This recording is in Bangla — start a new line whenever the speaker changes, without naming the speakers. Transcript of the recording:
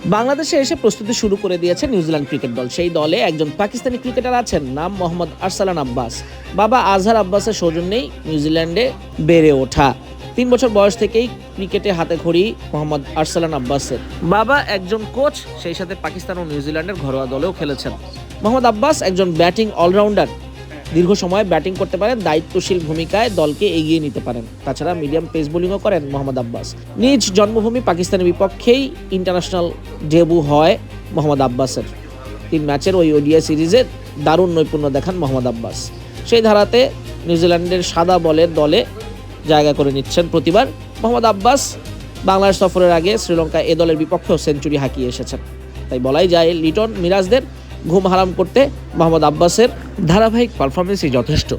বাংলাদেশে এসে প্রস্তুতি শুরু করে দিয়েছে নিউজিল্যান্ড ক্রিকেট দল। সেই দলে একজন পাকিস্তানি ক্রিকেটার আছেন, নাম মোহাম্মদ আরসালান আব্বাস। বাবা আজহার আব্বাসের সৌজন্যেই নিউজিল্যান্ডে বেড়ে ওঠা। 3 বছর বয়স থেকেই ক্রিকেটে হাতেখড়ি মোহাম্মদ আরসালান আব্বাসের। বাবা একজন কোচ, সেই সাথে পাকিস্তান ও নিউজিল্যান্ডের ঘরোয়া দলেও খেলেছেন। মোহাম্মদ আব্বাস একজন ব্যাটিং অলরাউন্ডার। দীর্ঘ সময় ব্যাটিং করতে পারেন, দায়িত্বশীল ভূমিকায় দলকে এগিয়ে নিতে পারেন। তাছাড়া মিডিয়াম পেস বোলিংও করেন মোহাম্মদ আব্বাস। নিজ জন্মভূমি পাকিস্তানের বিপক্ষেই ইন্টারন্যাশনাল ডেবু হয় মোহাম্মদ আব্বাসের। 3 ম্যাচের ওই ওডিআই সিরিজে দারুণ নৈপুণ্য দেখান মোহাম্মদ আব্বাস। সেই ধারাতে নিউজিল্যান্ডের সাদা বলের দলে জায়গা করে নিচ্ছেন প্রতিবার। মোহাম্মদ আব্বাস বাংলাদেশ সফরের আগে শ্রীলঙ্কা এ দলের বিপক্ষেও সেঞ্চুরি হাঁকিয়ে এসেছেন। তাই বলাই যায় লিটন মিরাজদের ঘুম হারাম করতে মোহাম্মদ আব্বাসের ধারাবাহিক পারফরমেন্সই যথেষ্ট।